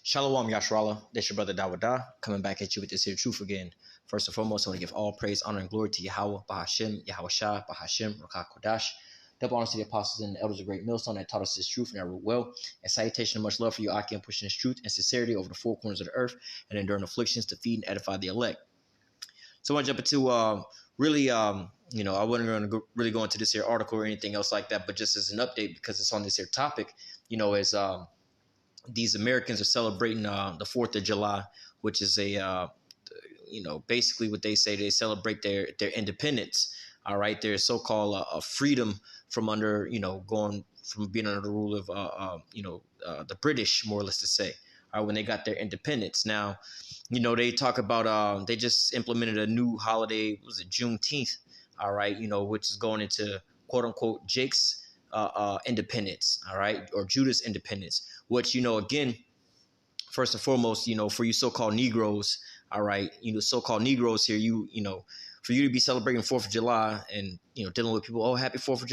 Shalom Yashrala, this your brother Dawada, coming back at you with this here truth again. First and foremost, I want to give all praise, honor, and glory to Yahweh, Bahashim, Yahweh Shah, Bahashim, Rakah Kodash. Double honors to the apostles and the elders of Great Millstone that taught us this truth and that root well. And salutation and much love for you, Aki, and pushing this truth and sincerity over the four corners of the earth and enduring afflictions to feed and edify the elect. So I want to jump into I wasn't going to really go into this here article or anything else like that, but just as an update because it's on this here topic, as these Americans are celebrating the 4th of July, which is basically what they say, they celebrate their independence. All right, their so-called freedom from under, going from being under the rule of, the British, more or less to say, when they got their independence. Now, they talk about they just implemented a new holiday, was it Juneteenth? All right, which is going into quote unquote Jake's independence, all right, or Judah's independence, which, again, first and foremost, for you so-called Negroes, all right, so-called Negroes here, for you to be celebrating 4th of July and, dealing with people, oh, happy 4th of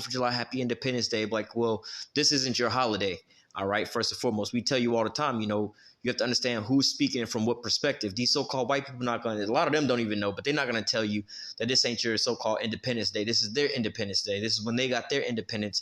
July, happy Independence Day. Like, well, this isn't your holiday. All right. First and foremost, we tell you all the time, you have to understand who's speaking from what perspective. These so-called white people not going to, a lot of them don't even know, but they're not going to tell you that this ain't your so-called Independence Day. This is their Independence Day. This is when they got their independence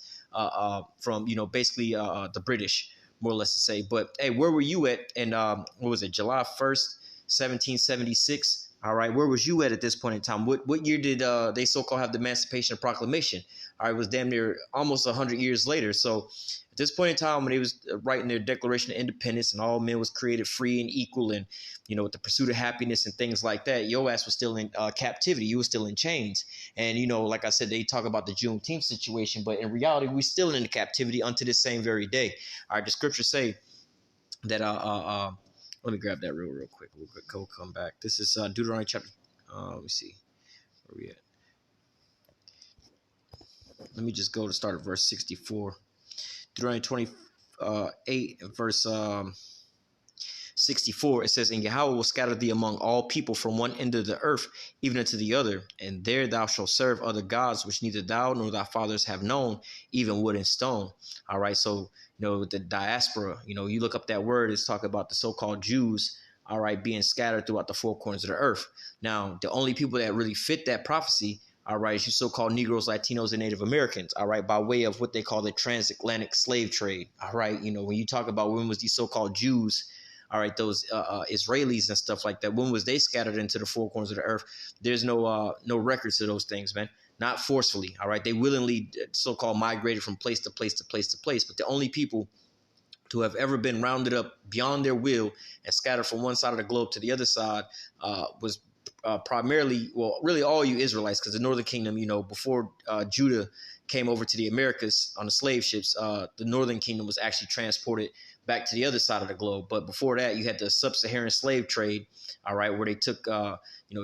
from, basically the British, more or less to say. But hey, where were you at? And what was it? July 1st, 1776. All right. Where was you at this point in time? What year did they so-called have the Emancipation Proclamation? All right. It was damn near almost 100 years later. So at this point in time, when they was writing their Declaration of Independence and all men was created free and equal and, with the pursuit of happiness and things like that, your ass was still in captivity. You was still in chains. And, like I said, they talk about the Juneteenth situation, but in reality, we still in the captivity unto this same very day. All right. The scriptures say that, let me grab that real quick. We'll come back. This is Deuteronomy chapter, let me see. Where we at? Let me just go to start at verse 64. Deuteronomy 28 and verse 64, it says, "And Yahweh will scatter thee among all people from one end of the earth, even unto the other. And there thou shalt serve other gods, which neither thou nor thy fathers have known, even wood and stone." All right. So, the diaspora, you look up that word, it's talking about the so-called Jews, all right, being scattered throughout the four corners of the earth. Now, the only people that really fit that prophecy, all right, is you so-called Negroes, Latinos, and Native Americans, all right, by way of what they call the transatlantic slave trade, all right. When you talk about when was these so-called Jews, all right, those Israelis and stuff like that, when was they scattered into the four corners of the earth? There's no records of those things, man. Not forcefully, all right. They willingly so-called migrated from place to place to place to place. But the only people to have ever been rounded up beyond their will and scattered from one side of the globe to the other side was primarily, well, really all you Israelites, because the Northern Kingdom, before Judah came over to the Americas on the slave ships, the Northern Kingdom was actually transported back to the other side of the globe. But before that, you had the sub-Saharan slave trade, all right, where they took,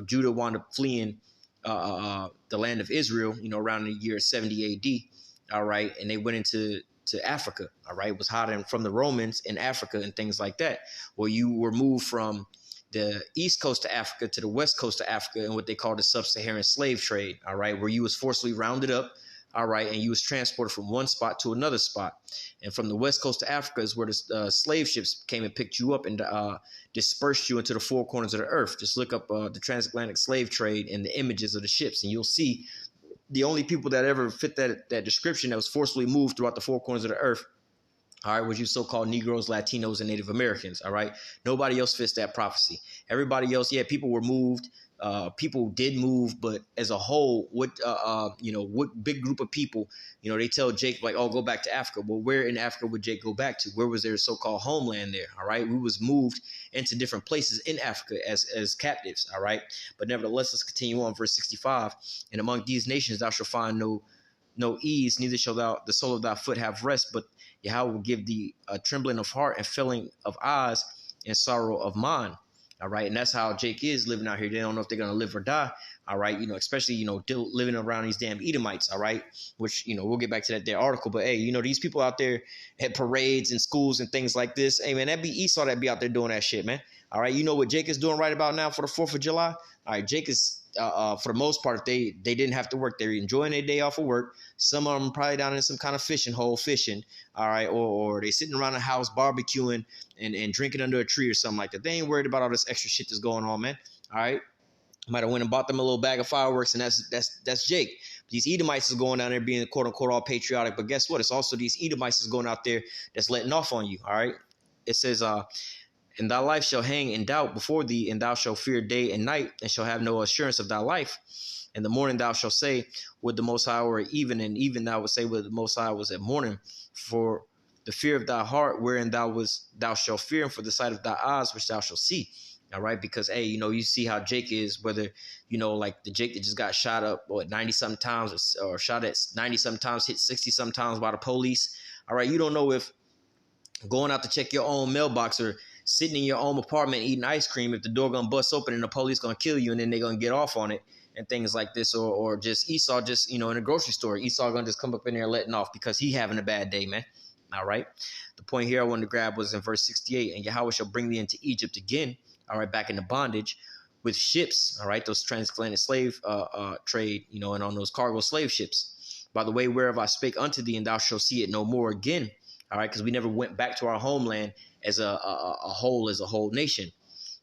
Judah wound up fleeing the land of Israel, around the year 70 AD, all right, and they went into Africa, all right. It was hiding from the Romans in Africa and things like that. Well, you were moved from the east coast of Africa to the west coast of Africa in what they call the sub-Saharan slave trade, all right, where you was forcibly rounded up, all right, and you was transported from one spot to another spot. And from the west coast of Africa is where the slave ships came and picked you up and dispersed you into the four corners of the earth. Just look up the transatlantic slave trade and the images of the ships, and you'll see the only people that ever fit that description that was forcibly moved throughout the four corners of the earth, all right, was you so-called Negroes, Latinos, and Native Americans, all right? Nobody else fits that prophecy. Everybody else, yeah, people were moved. People did move, but as a whole, what big group of people, they tell Jake, like, oh, go back to Africa. Well, where in Africa would Jake go back to? Where was their so-called homeland there? All right. We was moved into different places in Africa as captives. All right. But nevertheless, let's continue on. Verse 65. "And among these nations thou shalt find no ease, neither shall the sole of thy foot have rest, but Yahweh will give thee a trembling of heart and filling of eyes and sorrow of mind." All right. And that's how Jake is living out here. They don't know if they're going to live or die. All right. Especially, living around these damn Edomites. All right. Which, we'll get back to that article. But hey, these people out there at parades and schools and things like this. Hey, man, that be Esau that be out there doing that shit, man. All right. You know what Jake is doing right about now for the 4th of July? All right. Jake is for the most part, if they didn't have to work, they're enjoying their day off of work. Some of them probably down in some kind of fishing hole fishing, all right, or they sitting around the house barbecuing and drinking under a tree or something like that. They ain't worried about all this extra shit that's going on, man. All right. Might have went and bought them a little bag of fireworks, and that's Jake. These Edomites is going down there being quote unquote all patriotic, but guess what? It's also these Edomites is going out there that's letting off on you. All right. It says, and thy life shall hang in doubt before thee, and thou shalt fear day and night, and shall have no assurance of thy life. In the morning thou shalt say, would the Most High were at even, and even thou would say, would the Most High was at morning. For the fear of thy heart wherein thou shalt fear, and for the sight of thy eyes which thou shalt see. All right, because hey, you see how Jake is, whether like the Jake that just got shot up 90-something times or shot at 90-something times, hit 60-something times by the police. All right, you don't know if going out to check your own mailbox or sitting in your own apartment eating ice cream, if the door gonna bust open and the police gonna kill you, and then they're gonna get off on it and things like this, or just Esau just in a grocery store, Esau gonna just come up in there letting off because he having a bad day, man. All right, the point here I wanted to grab was in verse 68, and Yahweh shall bring thee into Egypt again. All right, back into bondage with ships. All right, those transatlantic slave trade, and on those cargo slave ships. By the way, whereof I spake unto thee, and thou shalt see it no more again. All right, because we never went back to our homeland as a whole nation.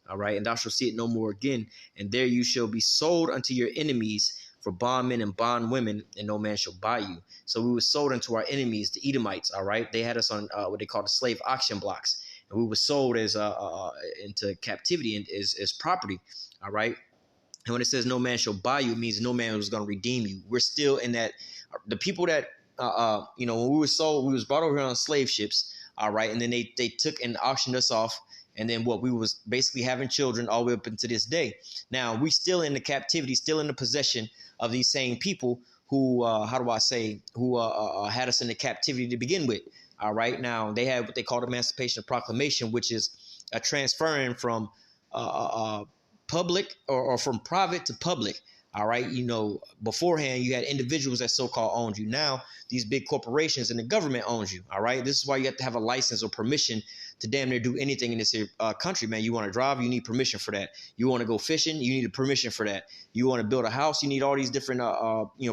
All right, and thou shalt see it no more again. And there you shall be sold unto your enemies for bondmen and bondwomen, and no man shall buy you. So we were sold unto our enemies, the Edomites. All right, they had us on what they call the slave auction blocks. And we were sold as into captivity and as property. All right. And when it says no man shall buy you, it means no man was going to redeem you. We're still in that. The people that when we were sold, we was brought over here on slave ships. All right. And then they took and auctioned us off. And then we was basically having children all the way up into this day. Now we still in the captivity, still in the possession of these same people who had us in the captivity to begin with. All right. Now they have what they call the Emancipation Proclamation, which is a transferring from public or from private to public. All right. Beforehand, you had individuals that so-called owned you. Now, these big corporations and the government owns you. All right. This is why you have to have a license or permission to damn near do anything in this country, man. You want to drive, you need permission for that. You want to go fishing, you need a permission for that. You want to build a house, you need all these different,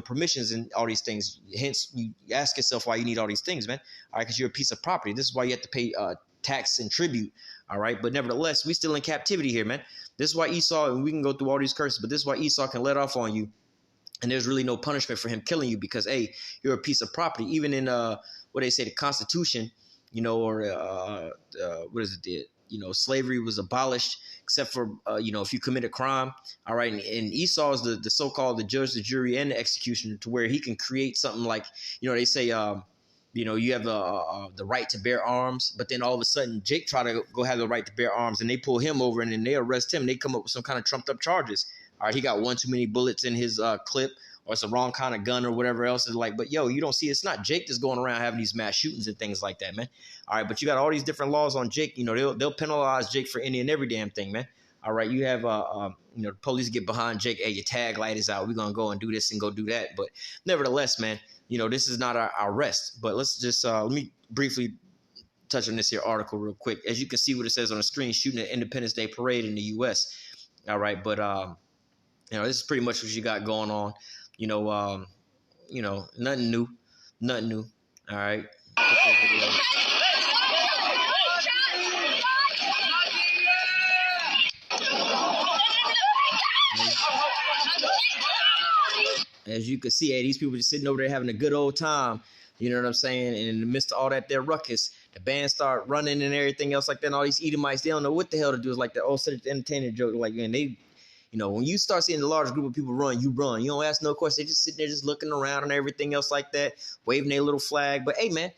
permissions and all these things. Hence, you ask yourself why you need all these things, man. All right, because you're a piece of property. This is why you have to pay tax and tribute. All right, but nevertheless, we still in captivity here, man. This is why Esau, and we can go through all these curses, but this is why Esau can let off on you, and there's really no punishment for him killing you because, hey, you're a piece of property. Even in what they say, the Constitution, what is it? Slavery was abolished except for, if you commit a crime. All right. And Esau is the so-called the judge, the jury, and the executioner, to where he can create something like, they say, you have the right to bear arms. But then all of a sudden, Jake try to go have the right to bear arms, and they pull him over, and then they arrest him. And they come up with some kind of trumped up charges. All right. He got one too many bullets in his clip, or it's the wrong kind of gun or whatever else. Is like, but you don't see, it's not Jake that's going around having these mass shootings and things like that, man. All right, but you got all these different laws on Jake. They'll penalize Jake for any and every damn thing, man. All right, you have the police get behind Jake. Hey, your tag light is out. We're gonna go and do this and go do that. But nevertheless, man, this is not our rest. But let's just let me briefly touch on this here article real quick. As you can see what it says on the screen, shooting an Independence Day parade in the U.S. All right, but this is pretty much what you got going on. Nothing new. All right. As you can see, hey, these people just sitting over there having a good old time. You know what I'm saying? And in the midst of all that, their ruckus, the band start running and everything else like that. And all these Edomites, they don't know what the hell to do. It's like the old entertainer joke. Like, man, they... when you start seeing a large group of people run, you run. You don't ask no questions. They just sitting there just looking around and everything else like that, waving their little flag. But, hey, man,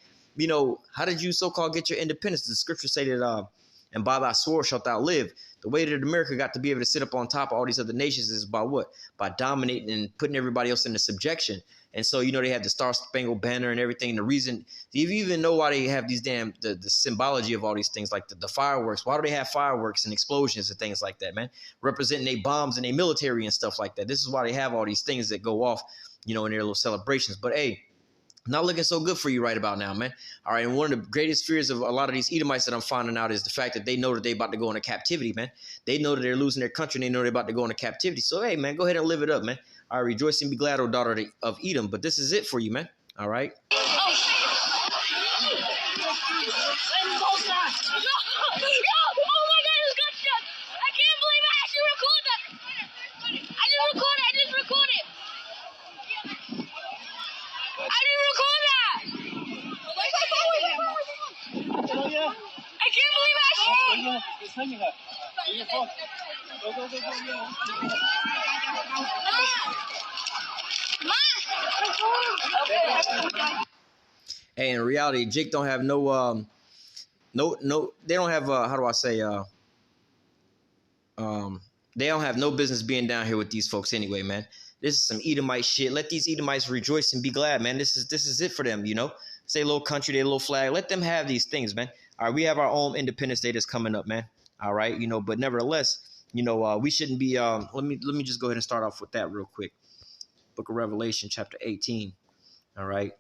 how did you so-called get your independence? The scriptures say that, and by thy sword shalt thou live. The way that America got to be able to sit up on top of all these other nations is by what? By dominating and putting everybody else into subjection. And so, they had the Star Spangled Banner and everything. The reason, do you even know why they have these the symbology of all these things, like the fireworks? Why do they have fireworks and explosions and things like that, man? Representing their bombs and their military and stuff like that. This is why they have all these things that go off, in their little celebrations. But, hey, Not looking so good for you right about now, man. All right, and one of the greatest fears of a lot of these Edomites that I'm finding out is the fact that they know that they're about to go into captivity, man. They know that they're losing their country, and they know they're about to go into captivity. So, hey, man, go ahead and live it up, man. All right, rejoice and be glad, O daughter of Edom. But this is it for you, man. All right. Hey, in reality, Jake don't have no they don't have how do I say they don't have no business being down here with these folks anyway, man. This is some Edomite shit. Let these Edomites rejoice and be glad, man. This is it for them, you know. Say little country, their little flag. Let them have these things, man. All right, we have our own Independence Day that's coming up, man. All right, you know, but nevertheless, you know, we shouldn't be. Let me just go ahead and start off with that real quick. Book of Revelation, chapter 18. All right.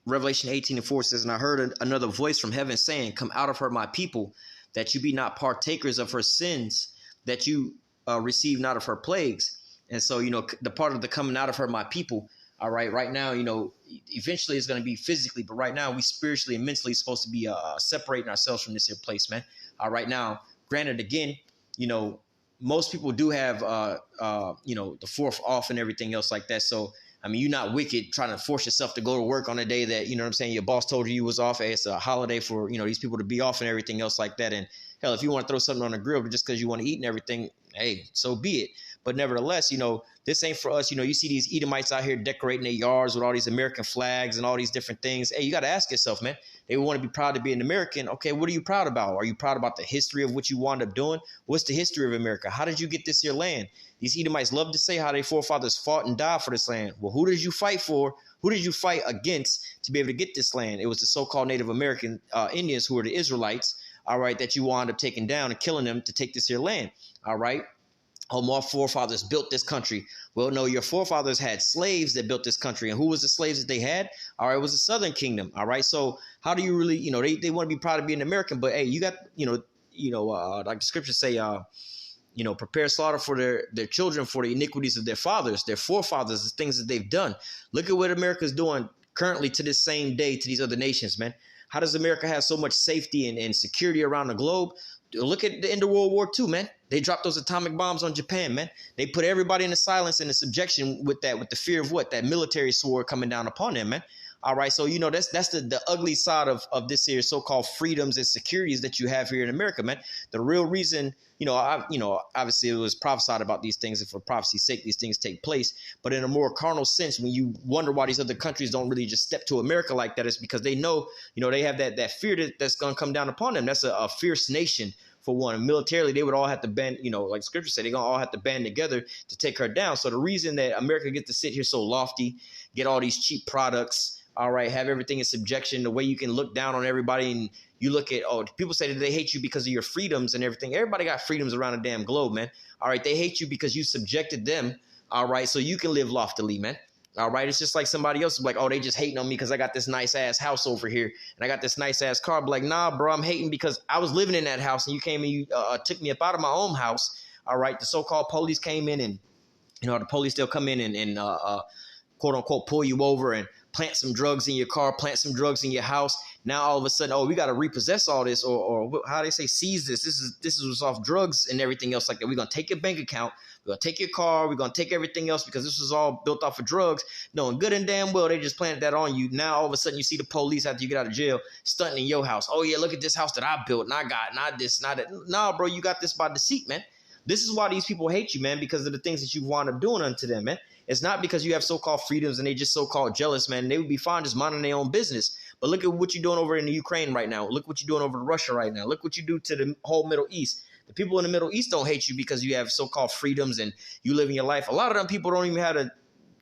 Revelation 18:4 says, and I heard another voice from heaven saying, come out of her, my people, that you be not partakers of her sins, that you receive not of her plagues. And so, you know, the part of the coming out of her, my people, all right now, you know, eventually it's going to be physically, but right now we spiritually and mentally supposed to be separating ourselves from this here place, man. Right now, granted, again, you know, most people do have, you know, the fourth off and everything else like that. So, I mean, you're not wicked trying to force yourself to go to work on a day that, you know what I'm saying, your boss told you was off. Hey, it's a holiday for, you know, these people to be off and everything else like that. And hell, if you want to throw something on the grill just because you want to eat and everything, hey, so be it. But nevertheless, you know, this ain't for us. You know, you see these Edomites out here decorating their yards with all these American flags and all these different things. Hey, you got to ask yourself, man, they want to be proud to be an American. Okay, what are you proud about? Are you proud about the history of what you wound up doing? What's the history of America? How did you get this here land? These Edomites love to say how their forefathers fought and died for this land. Well, who did you fight for? Who did you fight against to be able to get this land? It was the so-called Native American Indians, who were the Israelites, all right, that you wound up taking down and killing them to take this here land, all right? Our forefathers built this country. Well, no, your forefathers had slaves that built this country. And who was the slaves that they had? All right, it was the Southern Kingdom. All right, so how do you really, you know, they want to be proud of being American, but hey, you got, like the scriptures say, you know, prepare slaughter for their children for the iniquities of their fathers, their forefathers, the things that they've done. Look at what America's doing currently to this same day to these other nations, man. How does America have so much safety and security around the globe? Look at the end of World War II, man. They dropped those atomic bombs on Japan, man. They put everybody in the silence and the subjection with that, with the fear of what? That military sword coming down upon them, man. All right, so, you know, that's the ugly side of this here so-called freedoms and securities that you have here in America, man. The real reason, obviously it was prophesied about these things, and for prophecy's sake, these things take place. But in a more carnal sense, when you wonder why these other countries don't really just step to America like that, it's because they know, you know, they have that fear that's going to come down upon them. That's a fierce nation. For one, militarily, they would all have to band, you know, like scripture said, they're going to all have to band together to take her down. So the reason that America gets to sit here so lofty, get all these cheap products, all right, have everything in subjection, the way you can look down on everybody, and you look at, people say that they hate you because of your freedoms and everything. Everybody got freedoms around the damn globe, man. All right, they hate you because you subjected them, all right, so you can live loftily, man. All right, it's just like somebody else is like, oh, they just hating on me because I got this nice ass house over here and I got this nice ass car. But like, nah, bro, I'm hating because I was living in that house and you came and you took me up out of my own house. All right, the so-called police came in, and you know the police still come in and quote unquote pull you over and plant some drugs in your car, plant some drugs in your house. Now all of a sudden, oh, we got to repossess all this, or how they say, seize this. This is off drugs and everything else like that. We're gonna take your bank account. We're going to take your car. We're going to take everything else because this was all built off of drugs. Knowing good and damn well they just planted that on you. Now, all of a sudden, you see the police after you get out of jail stunting in your house. Oh, yeah, look at this house that I built and I got, not this, not that. Nah, bro, you got this by deceit, man. This is why these people hate you, man, because of the things that you wound up doing unto them, man. It's not because you have so-called freedoms and they just so-called jealous, man. They would be fine just minding their own business. But look at what you're doing over in the Ukraine right now. Look what you're doing over in Russia right now. Look what you do to the whole Middle East. The people in the Middle East don't hate you because you have so-called freedoms and you live in your life. A lot of them people don't even have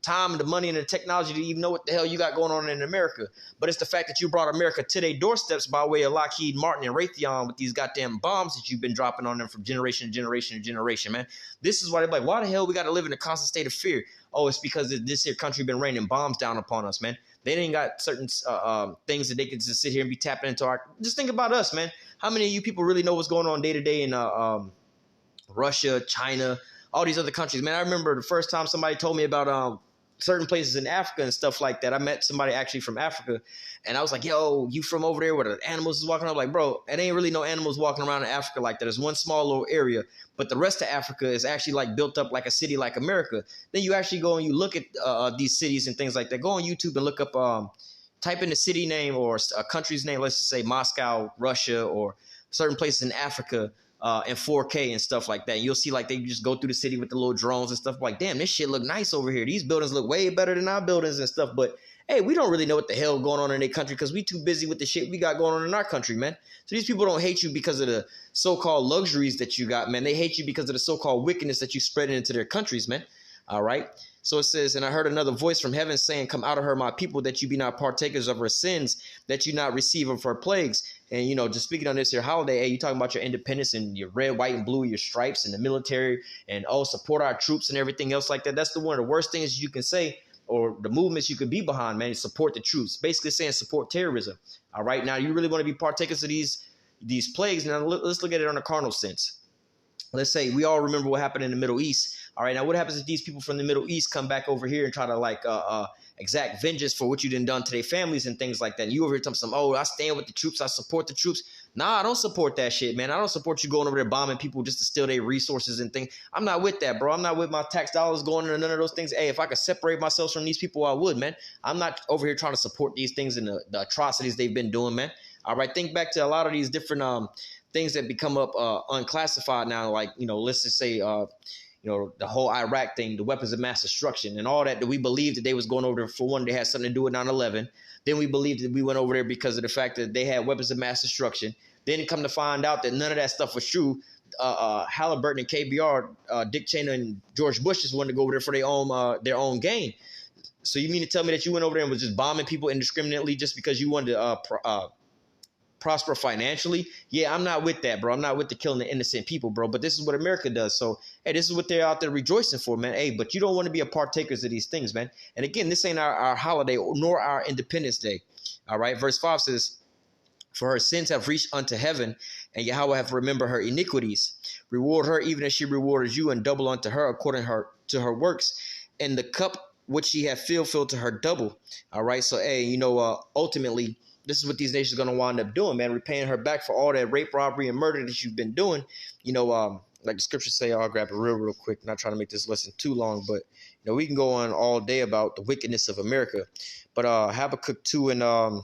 time and the money and the technology to even know what the hell you got going on in America. But it's the fact that you brought America to their doorsteps by way of Lockheed Martin and Raytheon with these goddamn bombs that you've been dropping on them from generation to generation to generation, man. This is why they're like, why the hell we got to live in a constant state of fear? Oh, it's because this here country been raining bombs down upon us, man. They ain't got certain things that they can just sit here and be tapping into our. Just think about us, man. How many of you people really know what's going on day to day in Russia, China, all these other countries, man? I remember the first time somebody told me about certain places in Africa and stuff like that. I met somebody actually from Africa, and I was like, yo, you from over there where the animals is walking around? I'm like, bro, it ain't really no animals walking around in Africa like that. There's one small little area, but the rest of Africa is actually like built up like a city like America. Then you actually go and you look at these cities and things like that. Go on YouTube and look up, type in the city name or a country's name. Let's just say Moscow, Russia, or certain places in Africa. And 4K and stuff like that. You'll see like they just go through the city with the little drones and stuff. Like, damn, this shit look nice over here. These buildings look way better than our buildings and stuff. But hey, we don't really know what the hell going on in their country because we too busy with the shit we got going on in our country, man. So these people don't hate you because of the so-called luxuries that you got, man. They hate you because of the so-called wickedness that you spread into their countries, man. All right. So it says, and I heard another voice from heaven saying, come out of her, my people, that you be not partakers of her sins, that you not receive of her plagues. And, you know, just speaking on this here holiday, hey, you talking about your independence and your red, white, and blue, your stripes and the military and, oh, support our troops and everything else like that. That's one of the worst things you can say, or the movements you could be behind, man, is support the troops. Basically saying support terrorism. All right. Now, you really want to be partakers of these plagues. Now, let's look at it on a carnal sense. Let's say we all remember what happened in the Middle East. All right, now what happens if these people from the Middle East come back over here and try to like exact vengeance for what you done to their families and things like that? And you over here telling some, oh, I stand with the troops, I support the troops. Nah, I don't support that shit, man. I don't support you going over there bombing people just to steal their resources and things. I'm not with that, bro. I'm not with my tax dollars going into none of those things. Hey, if I could separate myself from these people, I would, man. I'm not over here trying to support these things and the atrocities they've been doing, man. All right, think back to a lot of these different things that become up unclassified now, like, you know, let's just say, you know, the whole Iraq thing, the weapons of mass destruction and all that we believed that they was going over there for one, they had something to do with 9/11. Then we believed that we went over there because of the fact that they had weapons of mass destruction. Then it come to find out that none of that stuff was true. Halliburton and KBR, Dick Cheney and George Bush just wanted to go over there for their own gain. So you mean to tell me that you went over there and was just bombing people indiscriminately just because you wanted to prosper financially? Yeah, I'm not with that, bro. I'm not with the killing the innocent people, bro. But this is what America does. So, hey, this is what they're out there rejoicing for, man. Hey, but you don't want to be a partakers of these things, man. And again, this ain't our holiday nor our Independence Day. All right. Verse 5 says, for her sins have reached unto heaven, and Yahweh hath remembered her iniquities. Reward her even as she rewarded you, and double unto her according to her works. And the cup which she hath filled to her double. All right. So, hey, you know, ultimately, this is what these nations are going to wind up doing, man, repaying her back for all that rape, robbery, and murder that you've been doing. You know, like the scriptures say, I'll grab it real quick, not trying to make this lesson too long, but, you know, we can go on all day about the wickedness of America. But Habakkuk 2 and let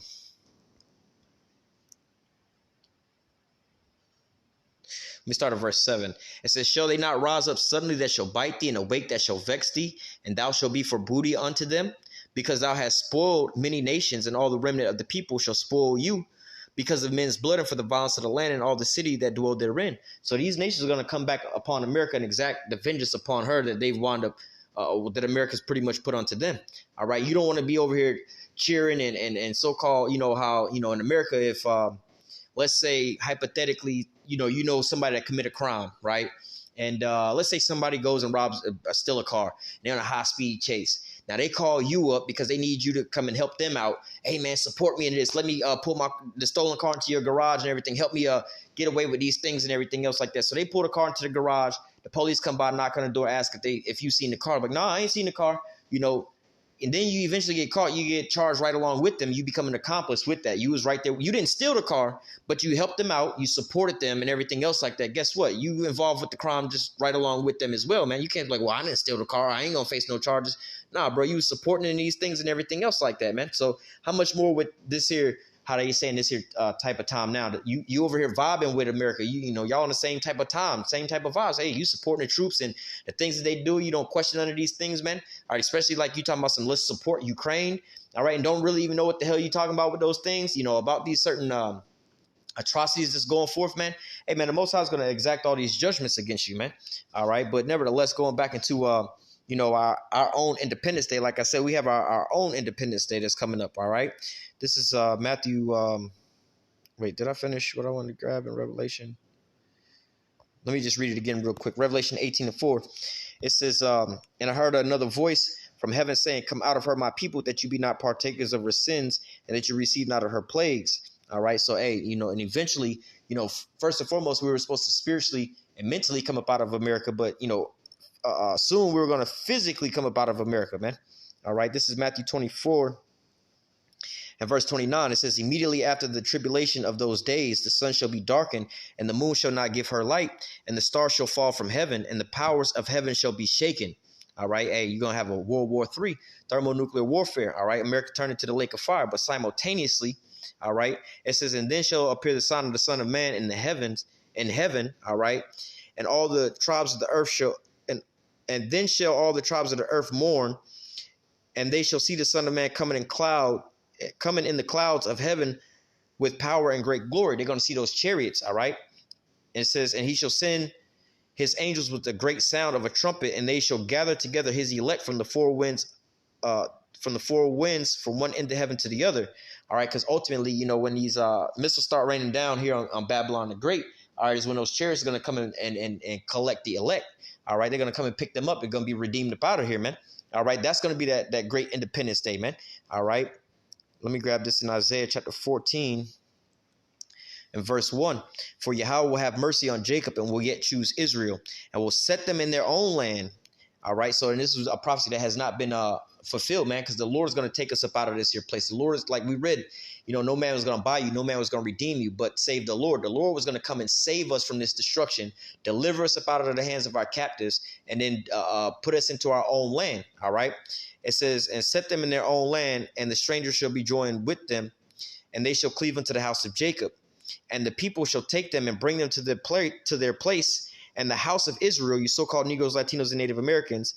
me start at verse 7. It says, shall they not rise up suddenly that shall bite thee, and awake that shall vex thee, and thou shalt be for booty unto them? Because thou hast spoiled many nations, and all the remnant of the people shall spoil you, because of men's blood and for the violence of the land and all the city that dwell therein. So these nations are going to come back upon America and exact the vengeance upon her that they've wound up, that America's pretty much put onto them. All right, you don't want to be over here cheering and so-called, you know, how, you know, in America, if let's say hypothetically, you know somebody that committed a crime, right? And let's say somebody goes and robs, steal a car. They're on a high-speed chase. Now, they call you up because they need you to come and help them out. Hey, man, support me in this. Let me pull the stolen car into your garage and everything. Help me get away with these things and everything else like that. So they pull the car into the garage. The police come by, knock on the door, ask if you seen the car. I'm like, no, I ain't seen the car. You know, and then you eventually get caught. You get charged right along with them. You become an accomplice with that. You was right there. You didn't steal the car, but you helped them out. You supported them and everything else like that. Guess what? You involved with the crime just right along with them as well, man. You can't be like, well, I didn't steal the car. I ain't going to face no charges. Nah, bro, you was supporting in these things and everything else like that, man. So how much more with this here, how they saying this here type of time now that you over here vibing with America, you know, y'all on the same type of time, same type of vibes. Hey, you supporting the troops and the things that they do. You don't question none of these things, man. All right, especially like you talking about some, let's support Ukraine. All right, and don't really even know what the hell you talking about with those things, you know, about these certain atrocities that's going forth, man. Hey, man, the Most High is going to exact all these judgments against you, man. All right, but nevertheless, going back into our own Independence Day. Like I said, we have our own Independence Day that's coming up. All right. This is Matthew. Wait, did I finish what I wanted to grab in Revelation? Let me just read it again real quick. Revelation 18:4. It says, and I heard another voice from heaven saying, come out of her, my people, that you be not partakers of her sins, and that you receive not of her plagues. All right. So, hey, and eventually, first and foremost, we were supposed to spiritually and mentally come up out of America. But, soon we're going to physically come up out of America, man. All right. This is Matthew 24. And verse 29, it says, immediately after the tribulation of those days, the sun shall be darkened, and the moon shall not give her light, and the stars shall fall from heaven, and the powers of heaven shall be shaken. All right. Hey, you're going to have a World War III, thermonuclear warfare. All right. America turned into the lake of fire, but simultaneously, all right, it says, and then shall appear the sign of the Son of Man in the heavens, in heaven. All right. And all the tribes of the earth shall, and then shall all the tribes of the earth mourn, and they shall see the Son of Man coming in the clouds of heaven with power and great glory. They're going to see those chariots. All right. And it says, and he shall send his angels with the great sound of a trumpet, and they shall gather together his elect from the four winds, from one end of heaven to the other. All right. Because ultimately, when these missiles start raining down here on Babylon the Great, all right, is when those chariots are going to come in and collect the elect. All right. They're going to come and pick them up. They're going to be redeemed up out of here, man. All right. That's going to be that great Independence Day, man. All right. Let me grab this in Isaiah chapter 14 and verse 1. For Yahweh will have mercy on Jacob and will yet choose Israel and will set them in their own land. All right. So, and this is a prophecy that has not been fulfilled, man, because the Lord is going to take us up out of this here place. The Lord is, like we read, no man was going to buy you, no man was going to redeem you, but save the Lord. The Lord was going to come and save us from this destruction, deliver us up out of the hands of our captives, and then put us into our own land. All right. It says, and set them in their own land, and the strangers shall be joined with them, and they shall cleave unto the house of Jacob. And the people shall take them and bring them to their place, and the house of Israel, you so-called Negroes, Latinos, and Native Americans,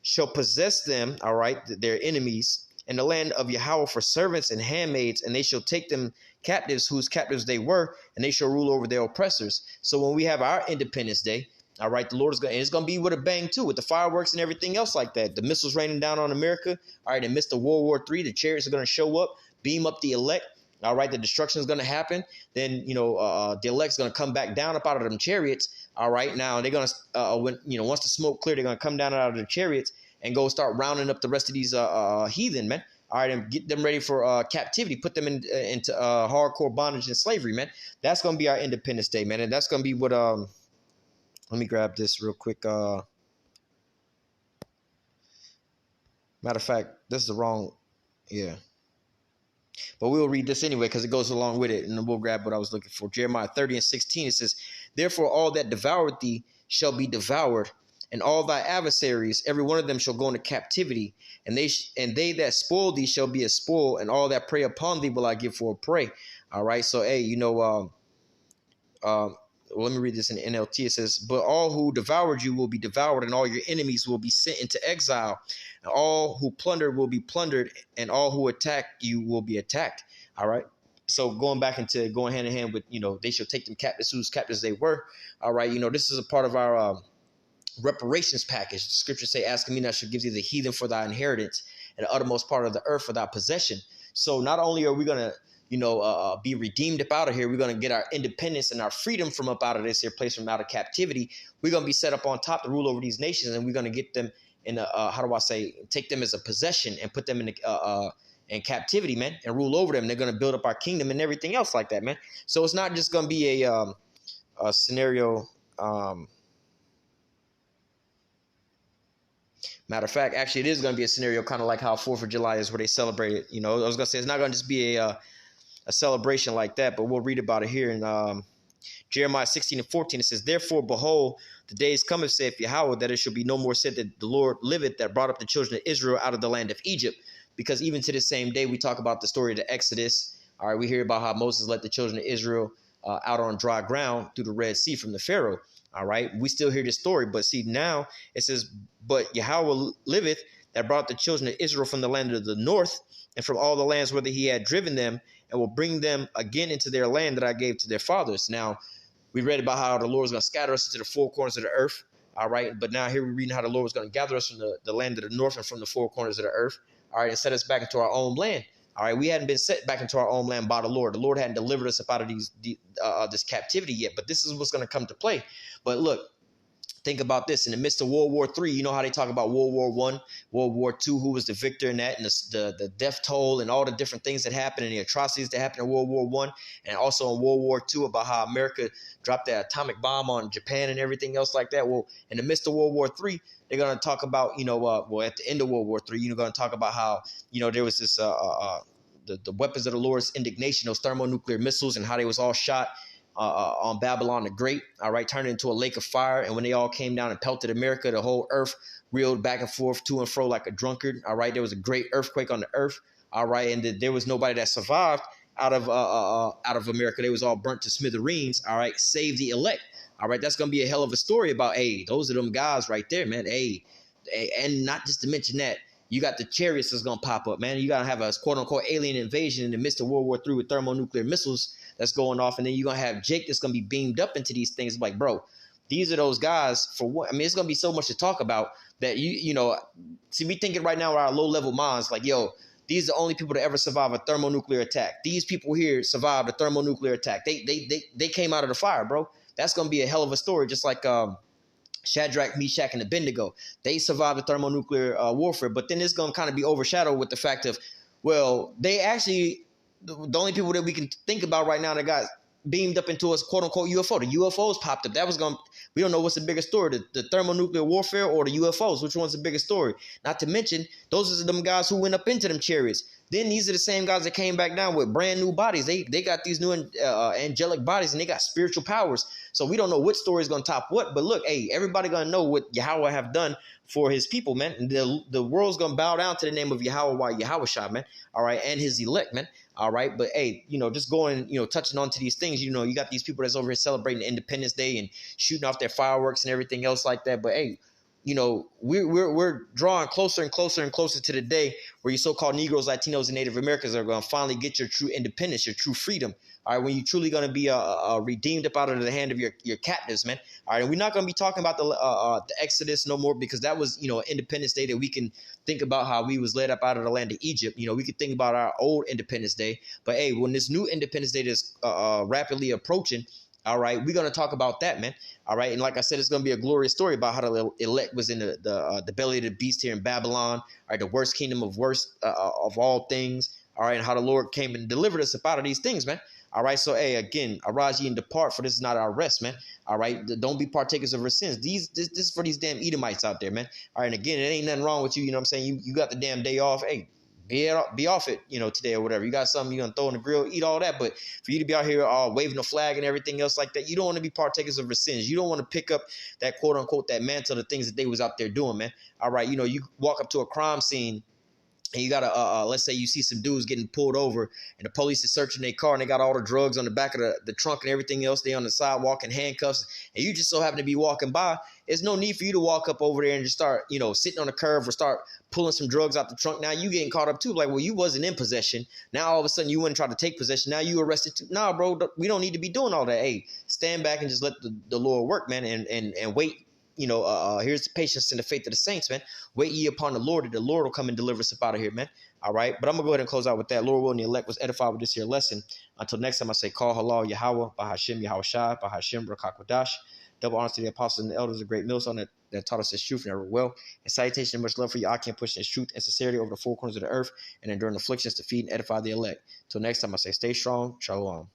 shall possess them, all right, their enemies, in the land of Yahweh for servants and handmaids, and they shall take them captives, whose captives they were, and they shall rule over their oppressors. So when we have our Independence Day, all right, the Lord is going, and it's going to be with a bang too, with the fireworks and everything else like that. The missiles raining down on America. All right, in the midst of World War III, the chariots are going to show up, beam up the elect. All right, the destruction is going to happen. Then the elect's going to come back down up out of them chariots. All right, now they're going to when once the smoke clear, they're going to come down out of the chariots and go start rounding up the rest of these heathen, man. All right, and get them ready for captivity, put them into hardcore bondage and slavery, man. That's going to be our Independence Day, man, and that's going to be what let me grab this real quick. Matter of fact, this is the wrong. Yeah. But we'll read this anyway because it goes along with it. And then we'll grab what I was looking for. Jeremiah 30:16. It says, therefore all that devoured thee shall be devoured, and all thy adversaries, every one of them shall go into captivity. And they that spoil thee shall be a spoil, and all that prey upon thee will I give for a prey. All right. So, hey, let me read this in the NLT. It says, but all who devoured you will be devoured, and all your enemies will be sent into exile. And all who plundered will be plundered, and all who attack you will be attacked. All right. So going hand in hand with, they shall take them captives whose captives they were. All right. This is a part of our reparations package. The scriptures say, ask me, and I shall give thee the heathen for thy inheritance, and the uttermost part of the earth for thy possession. So not only are we going to, be redeemed up out of here, we're going to get our independence and our freedom from up out of this here place, from out of captivity. We're going to be set up on top to rule over these nations, and we're going to get them in take them as a possession and put them in captivity, man, and rule over them. They're going to build up our kingdom and everything else like that, man. So it's not just going to be a scenario. Matter of fact, actually, it is going to be a scenario kind of like how 4th of July is, where they celebrate it. I was going to say it's not going to just be a celebration like that, but we'll read about it here in Jeremiah 16:14. It says, therefore, behold, the days cometh, saith Yahweh, that it shall be no more said that the Lord liveth, that brought up the children of Israel out of the land of Egypt. Because even to this same day, we talk about the story of the Exodus. All right, we hear about how Moses led the children of Israel out on dry ground through the Red Sea from the Pharaoh. All right, we still hear this story, but see, now it says, but Yahweh liveth, that brought the children of Israel from the land of the north and from all the lands whither he had driven them, and will bring them again into their land that I gave to their fathers. Now, we read about how the Lord is going to scatter us into the four corners of the earth. All right. But now here we're reading how the Lord was going to gather us from the land of the north and from the four corners of the earth. All right. And set us back into our own land. All right. We hadn't been set back into our own land by the Lord. The Lord hadn't delivered us up out of this captivity yet. But this is what's going to come to play. But look, think about this. In the midst of World War III, you know how they talk about World War I, World War II, who was the victor in that, and the death toll and all the different things that happened and the atrocities that happened in World War I, and also in World War II about how America dropped that atomic bomb on Japan and everything else like that. Well, in the midst of World War III, they're going to talk about, well, at the end of World War III, you're going to talk about how, there was this, the weapons of the Lord's indignation, those thermonuclear missiles, and how they was all shot on Babylon the Great, all right, turned into a lake of fire. And when they all came down and pelted America, the whole earth reeled back and forth to and fro like a drunkard, all right. There was a great earthquake on the earth, all right, and there was nobody that survived out of America. They was all burnt to smithereens, all right, save the elect, all right. That's going to be a hell of a story about, hey, those are them guys right there, man, hey, and not just to mention that, you got the chariots that's going to pop up, man. You got to have a quote-unquote alien invasion in the midst of World War III with thermonuclear missiles that's going off. And then you're going to have Jake that's going to be beamed up into these things. Like, bro, these are those guys for what? I mean, it's going to be so much to talk about that see, we thinking right now with our low-level minds, like, yo, these are the only people to ever survive a thermonuclear attack. These people here survived a thermonuclear attack. They came out of the fire, bro. That's going to be a hell of a story, just like Shadrach, Meshach, and Abednego. They survived the thermonuclear warfare, but then it's going to kind of be overshadowed with the fact of, well, they actually, the only people that we can think about right now that got beamed up into a quote-unquote UFO. The UFOs popped up. We don't know what's the bigger story, the thermonuclear warfare or the UFOs. Which one's the biggest story? Not to mention, those are them guys who went up into them chariots. Then these are the same guys that came back down with brand new bodies. They got these new angelic bodies, and they got spiritual powers. So we don't know which story is going to top what. But look, hey, everybody going to know what Yahweh have done for his people, man. And the world's going to bow down to the name of Yahweh Yahushua, man. All right, and his elect, man. All right, but hey, just going, touching on to these things, you got these people that's over here celebrating Independence Day and shooting off their fireworks and everything else like that. But hey, we're drawing closer and closer and closer to the day where you so-called Negroes, Latinos, and Native Americans are going to finally get your true independence, your true freedom. All right, when you're truly going to be redeemed up out of the hand of your captives, man. All right, and we're not going to be talking about the Exodus no more, because that was, Independence Day that we can think about how we was led up out of the land of Egypt. We could think about our old Independence Day. But hey, when this new Independence Day is rapidly approaching, all right, we're going to talk about that, man. All right, and like I said, it's going to be a glorious story about how the elect was in the belly of the beast here in Babylon, all right, the worst kingdom of all things, all right, and how the Lord came and delivered us up out of these things, man. All right, so hey, again, arise ye and depart, for this is not our rest, man. All right, don't be partakers of our sins. This is for these damn Edomites out there, man. All right, and again, it ain't nothing wrong with you. You know what I'm saying? You got the damn day off. Hey, be off it, today or whatever. You got something you're gonna throw in the grill, eat all that. But for you to be out here waving a flag and everything else like that, you don't want to be partakers of our sins. You don't want to pick up that quote unquote that mantle, the things that they was out there doing, man. All right, you walk up to a crime scene. And you got let's say you see some dudes getting pulled over and the police is searching their car and they got all the drugs on the back of the trunk and everything else. They on the sidewalk in handcuffs and you just so happen to be walking by. There's no need for you to walk up over there and just start, sitting on the curb or start pulling some drugs out the trunk. Now you getting caught up too. Like, well, you wasn't in possession. Now all of a sudden you wouldn't try to take possession. Now you arrested too. Nah, bro, we don't need to be doing all that. Hey, stand back and just let the Lord work, man, and wait. Here's the patience and the faith of the saints, man. Wait ye upon the Lord, and the Lord will come and deliver us up out of here, man. All right, but I'm going to go ahead and close out with that. Lord willing, the elect was edified with this here lesson. Until next time, I say, call halal Yahweh, Bahashim Yahushai, Bahashim Rakakwadash. Double honors to the apostles and the elders of great millstone that taught us this truth and ever will. And salutation and much love for you. I can push this truth and sincerity over the four corners of the earth and enduring afflictions to feed and edify the elect. Till next time, I say, stay strong. Shalom.